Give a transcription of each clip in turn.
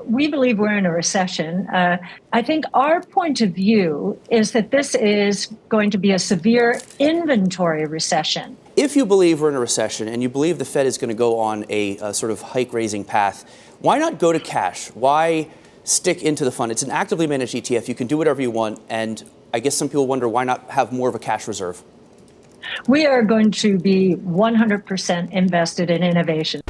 we believe we're in a recession. I think our point of view is that this is going to be a severe inventory recession. If you believe we're in a recession and you believe the Fed is going to go on a sort of hike-raising path, why not go to cash? Why stick into the fund? It's an actively managed ETF. You can do whatever you want. And I guess some people wonder, why not have more of a cash reserve? We are going to be 100% invested in innovation.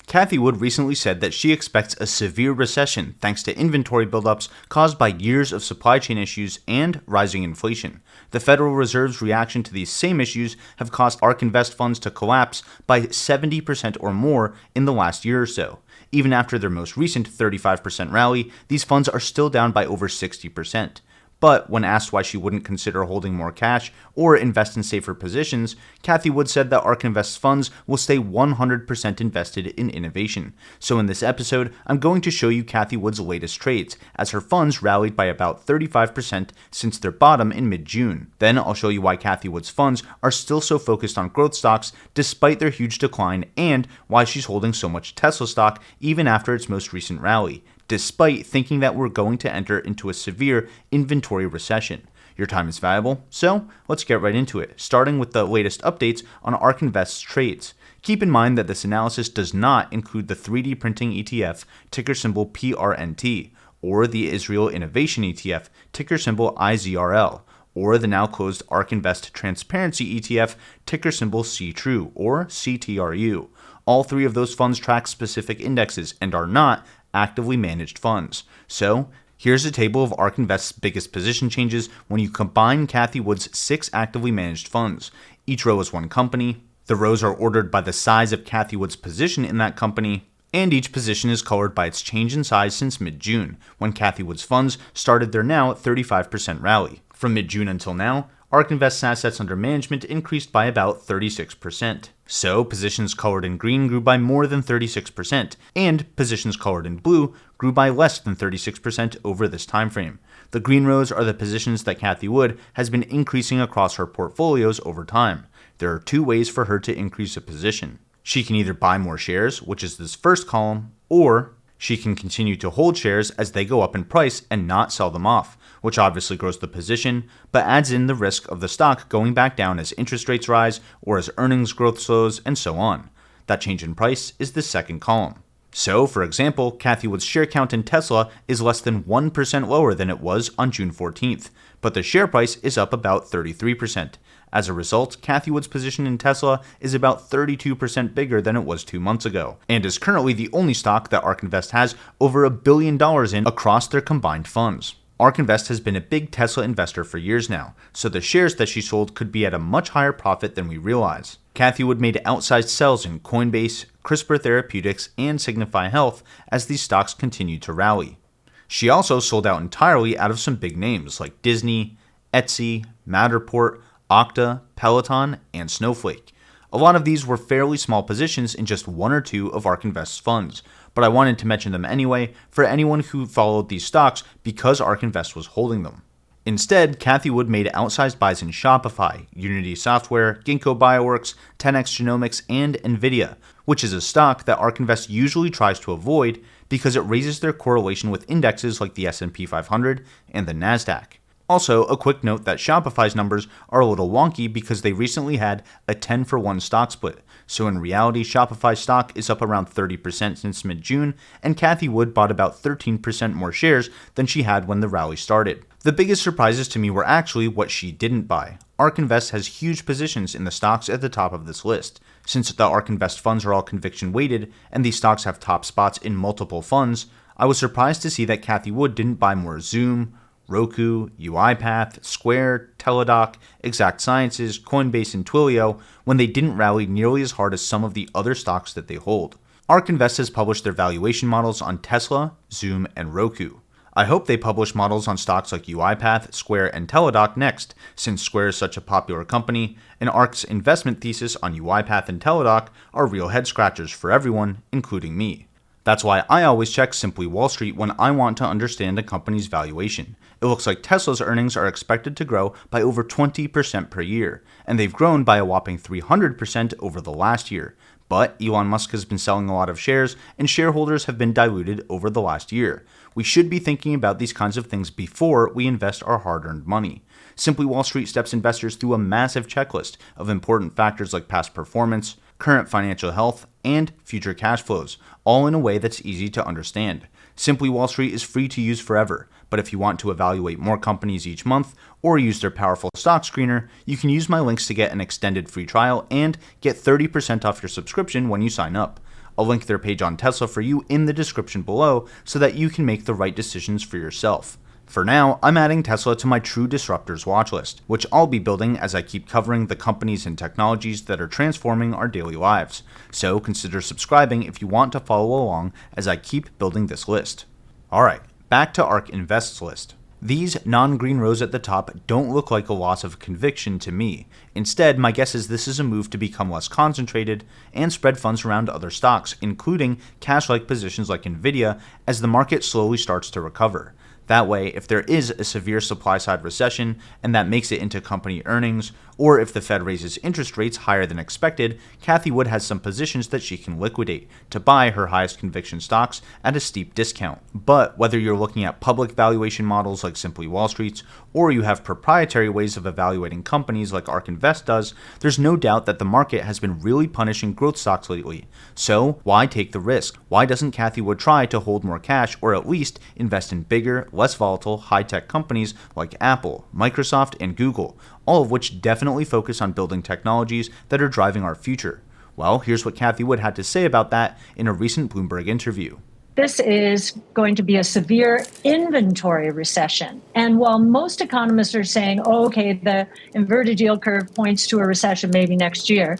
Cathie Wood recently said that she expects a severe recession thanks to inventory buildups caused by years of supply chain issues and rising inflation. The Federal Reserve's reaction to these same issues have caused ARK Invest funds to collapse by 70% or more in the last year or so. Even after their most recent 35% rally, these funds are still down by over 60%. But when asked why she wouldn't consider holding more cash or invest in safer positions, Cathie Wood said that ARK Invest's funds will stay 100% invested in innovation. So in this episode, I'm going to show you Cathie Wood's latest trades, as her funds rallied by about 35% since their bottom in mid-June. Then I'll show you why Cathie Wood's funds are still so focused on growth stocks despite their huge decline, and why she's holding so much Tesla stock even after its most recent rally, despite thinking that we're going to enter into a severe inventory recession. Your time is valuable, so let's get right into it, starting with the latest updates on ARK Invest's trades. Keep in mind that this analysis does not include the 3D printing ETF, ticker symbol PRNT, or the Israel Innovation ETF, ticker symbol IZRL, or the now closed ARK Invest Transparency ETF, ticker symbol CTRU, or CTRU. All three of those funds track specific indexes and are not actively managed funds. So here's a table of ARK Invest's biggest position changes when you combine Cathie Wood's 6 actively managed funds. Each row is one company. The rows are ordered by the size of Cathie Wood's position in that company, and each position is colored by its change in size since mid-June, when Cathie Wood's funds started their now 35% rally. From mid-June until now, ARK Invest's assets under management increased by about 36%. So, positions colored in green grew by more than 36%, and positions colored in blue grew by less than 36% over this time frame. The green rows are the positions that Cathie Wood has been increasing across her portfolios over time. There are 2 ways for her to increase a position. She can either buy more shares, which is this first column, or she can continue to hold shares as they go up in price and not sell them off, which obviously grows the position, but adds in the risk of the stock going back down as interest rates rise or as earnings growth slows, and so on. That change in price is the second column. So, for example, Cathie Wood's share count in Tesla is less than 1% lower than it was on June 14th, but the share price is up about 33%. As a result, Cathie Wood's position in Tesla is about 32% bigger than it was 2 months ago, and is currently the only stock that ARK Invest has over $1 billion in across their combined funds. ARK Invest has been a big Tesla investor for years now, so the shares that she sold could be at a much higher profit than we realize. Cathie Wood made outsized sells in Coinbase, CRISPR Therapeutics, and Signify Health as these stocks continued to rally. She also sold out entirely out of some big names like Disney, Etsy, Matterport, Okta, Peloton, and Snowflake. A lot of these were fairly small positions in just 1 or 2 of ARK Invest's funds, but I wanted to mention them anyway for anyone who followed these stocks because ARK Invest was holding them. Instead, Cathie Wood made outsized buys in Shopify, Unity Software, Ginkgo Bioworks, 10x Genomics, and Nvidia, which is a stock that ARK Invest usually tries to avoid because it raises their correlation with indexes like the S&P 500 and the Nasdaq. Also, a quick note that Shopify's numbers are a little wonky because they recently had a 10-for-1 stock split. So in reality, Shopify stock is up around 30% since mid-June, and Cathie Wood bought about 13% more shares than she had when the rally started. The biggest surprises to me were actually what she didn't buy. ARK Invest has huge positions in the stocks at the top of this list. Since the ARK Invest funds are all conviction weighted, and these stocks have top spots in multiple funds, I was surprised to see that Cathie Wood didn't buy more Zoom, Roku, UiPath, Square, Teladoc, Exact Sciences, Coinbase, and Twilio when they didn't rally nearly as hard as some of the other stocks that they hold. ARK Invest has published their valuation models on Tesla, Zoom, and Roku. I hope they publish models on stocks like UiPath, Square, and Teladoc next, since Square is such a popular company, and ARK's investment thesis on UiPath and Teladoc are real head scratchers for everyone, including me. That's why I always check Simply Wall Street when I want to understand a company's valuation. It looks like Tesla's earnings are expected to grow by over 20% per year, and they've grown by a whopping 300% over the last year. But Elon Musk has been selling a lot of shares, and shareholders have been diluted over the last year. We should be thinking about these kinds of things before we invest our hard-earned money. Simply Wall Street steps investors through a massive checklist of important factors like past performance, current financial health, and future cash flows, all in a way that's easy to understand. Simply Wall Street is free to use forever, but if you want to evaluate more companies each month or use their powerful stock screener, you can use my links to get an extended free trial and get 30% off your subscription when you sign up. I'll link their page on Tesla for you in the description below so that you can make the right decisions for yourself. For now, I'm adding Tesla to my True Disruptors watchlist, which I'll be building as I keep covering the companies and technologies that are transforming our daily lives. So consider subscribing if you want to follow along as I keep building this list. Alright, back to ARK Invest's list. These non-green rows at the top don't look like a loss of conviction to me. Instead, my guess is this is a move to become less concentrated and spread funds around other stocks, including cash-like positions like Nvidia, as the market slowly starts to recover. That way, if there is a severe supply-side recession and that makes it into company earnings, or if the Fed raises interest rates higher than expected, Cathie Wood has some positions that she can liquidate to buy her highest conviction stocks at a steep discount. But whether you're looking at public valuation models like Simply Wall Street's, or you have proprietary ways of evaluating companies like ARK Invest does, there's no doubt that the market has been really punishing growth stocks lately. So why take the risk? Why doesn't Cathie Wood try to hold more cash or at least invest in bigger, less volatile, high-tech companies like Apple, Microsoft, and Google, all of which definitely focus on building technologies that are driving our future? Well, here's what Cathie Wood had to say about that in a recent Bloomberg interview. This is going to be a severe inventory recession. And while most economists are saying, oh, okay, the inverted yield curve points to a recession maybe next year,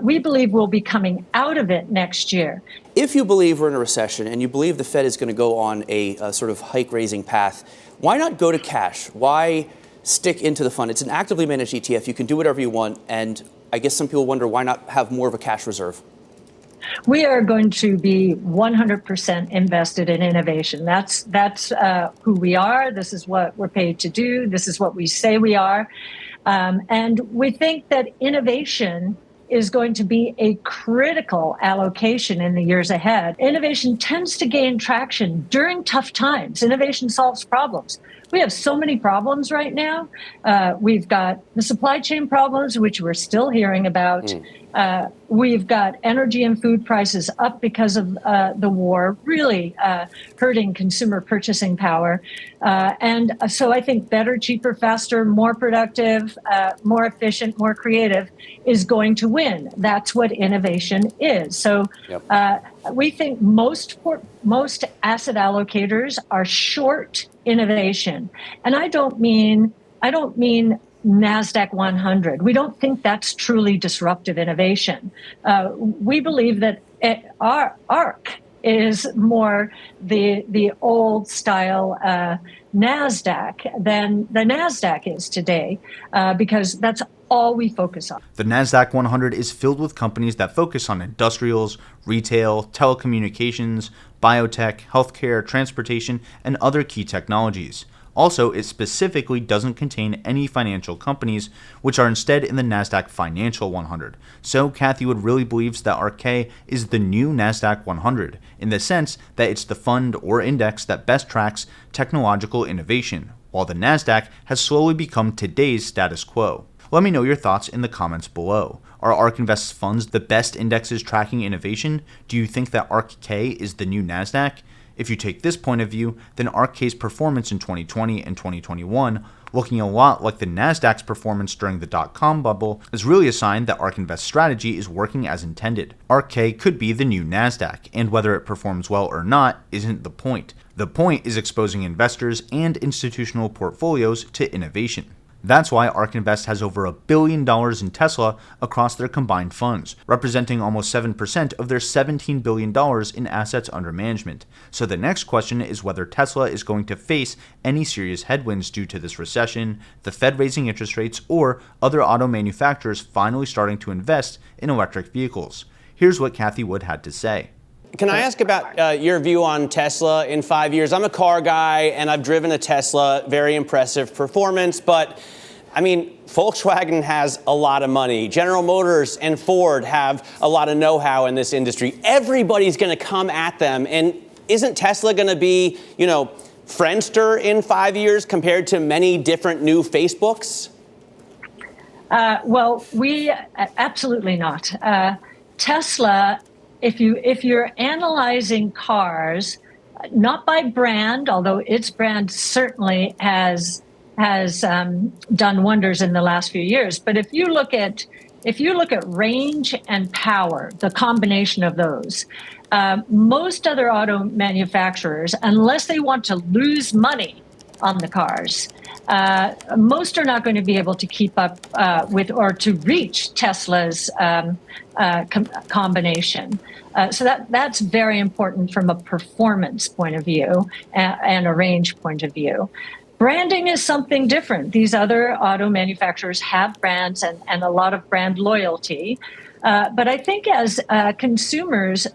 we believe we'll be coming out of it next year. If you believe we're in a recession and you believe the Fed is going to go on a sort of hike-raising path, why not go to cash? Why stick into the fund? It's an actively managed ETF. You can do whatever you want. And I guess some people wonder why not have more of a cash reserve? We are going to be 100% invested in innovation. That's who we are. This is what we're paid to do. This is what we say we are. And we think that innovation is going to be a critical allocation in the years ahead. Innovation tends to gain traction during tough times. Innovation solves problems. We have so many problems right now. We've got the supply chain problems, which we're still hearing about. We've got energy and food prices up because of the war, really hurting consumer purchasing power. And so I think better, cheaper, faster, more productive, more efficient, more creative is going to win. That's what innovation is. So we think most asset allocators are short innovation. And I don't mean NASDAQ 100. We don't think that's truly disruptive innovation. We believe that ARK is more the old style NASDAQ than the NASDAQ is today, because that's all we focus on. The NASDAQ 100 is filled with companies that focus on industrials, retail, telecommunications, biotech, healthcare, transportation, and other key technologies. Also, it specifically doesn't contain any financial companies, which are instead in the NASDAQ Financial 100. So Cathie Wood really believes that ARKK is the new NASDAQ 100, in the sense that it's the fund or index that best tracks technological innovation, while the NASDAQ has slowly become today's status quo. Let me know your thoughts in the comments below. Are ARK Invest's funds the best indexes tracking innovation? Do you think that ARKK is the new NASDAQ? If you take this point of view, then ARKK's performance in 2020 and 2021, looking a lot like the NASDAQ's performance during the dot-com bubble, is really a sign that ARK Invest's strategy is working as intended. ARKK could be the new NASDAQ, and whether it performs well or not isn't the point. The point is exposing investors and institutional portfolios to innovation. That's why ARK Invest has over $1 billion in Tesla across their combined funds, representing almost 7% of their $17 billion in assets under management. So the next question is whether Tesla is going to face any serious headwinds due to this recession, the Fed raising interest rates, or other auto manufacturers finally starting to invest in electric vehicles. Here's what Cathie Wood had to say. Can I ask about your view on Tesla in 5 years? I'm a car guy, and I've driven a Tesla. Very impressive performance. But I mean, Volkswagen has a lot of money. General Motors and Ford have a lot of know-how in this industry. Everybody's going to come at them. And isn't Tesla going to be, Friendster in 5 years compared to many different new Facebooks? Well, we absolutely not. Tesla, if you're analyzing cars, not by brand, although its brand certainly has done wonders in the last few years. But if you look at range and power, the combination of those, most other auto manufacturers, unless they want to lose money on the cars, most are not going to be able to keep up with or to reach Tesla's combination. So that's very important from a performance point of view and a range point of view. Branding is something different. These other auto manufacturers have brands and a lot of brand loyalty. But I think as consumers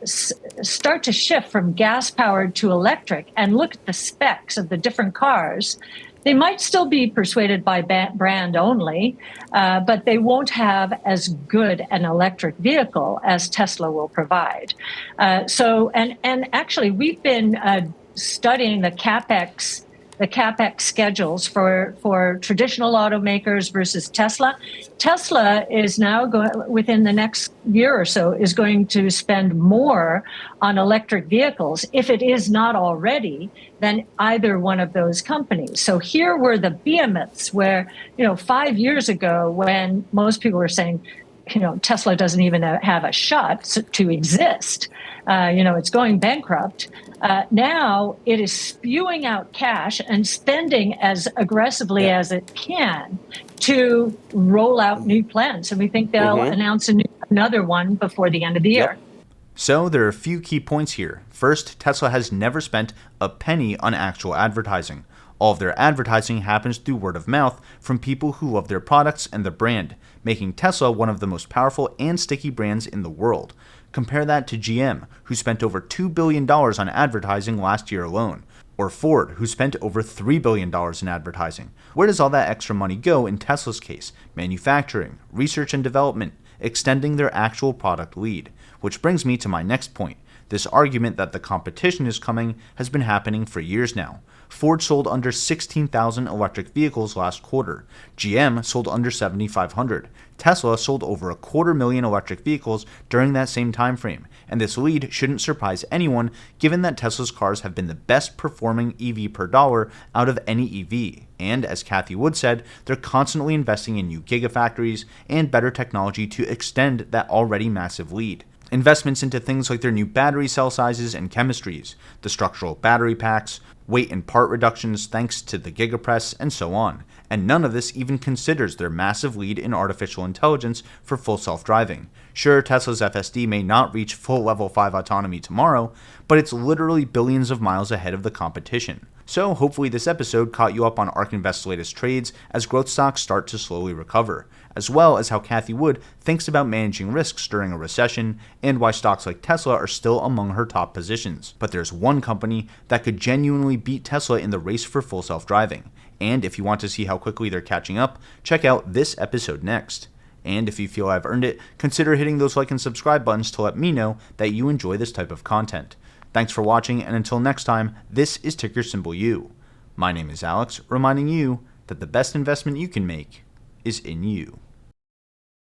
start to shift from gas-powered to electric and look at the specs of the different cars, they might still be persuaded by brand only, but they won't have as good an electric vehicle as Tesla will provide. And actually, we've been studying the CapEx schedules for traditional automakers versus Tesla. Tesla is now within the next year or so is going to spend more on electric vehicles, if it is not already, than either one of those companies. So here were the behemoths where, 5 years ago, when most people were saying, Tesla doesn't even have a shot to exist. It's going bankrupt. Now it is spewing out cash and spending as aggressively as it can to roll out new plans. And we think they'll announce another one before the end of the year. So there are a few key points here. First, Tesla has never spent a penny on actual advertising. All of their advertising happens through word of mouth from people who love their products and the brand, making Tesla one of the most powerful and sticky brands in the world. Compare that to GM, who spent over $2 billion on advertising last year alone, or Ford, who spent over $3 billion in advertising. Where does all that extra money go in Tesla's case? Manufacturing, research and development, extending their actual product lead. Which brings me to my next point. This argument that the competition is coming has been happening for years now. Ford sold under 16,000 electric vehicles last quarter. GM sold under 7,500. Tesla sold over 250,000 electric vehicles during that same time frame. And this lead shouldn't surprise anyone given that Tesla's cars have been the best performing EV per dollar out of any EV. And as Cathie Wood said, they're constantly investing in new gigafactories and better technology to extend that already massive lead. Investments into things like their new battery cell sizes and chemistries, the structural battery packs, weight and part reductions thanks to the Gigapress, and so on. And none of this even considers their massive lead in artificial intelligence for full self-driving. Sure, Tesla's FSD may not reach full level 5 autonomy tomorrow, but it's literally billions of miles ahead of the competition. So hopefully this episode caught you up on ARK Invest's latest trades as growth stocks start to slowly recover, as well as how Cathie Wood thinks about managing risks during a recession and why stocks like Tesla are still among her top positions. But there's one company that could genuinely beat Tesla in the race for full self-driving. And if you want to see how quickly they're catching up, check out this episode next. And if you feel I've earned it, consider hitting those like and subscribe buttons to let me know that you enjoy this type of content. Thanks for watching, and until next time, this is ticker symbol U. My name is Alex, reminding you that the best investment you can make is in you.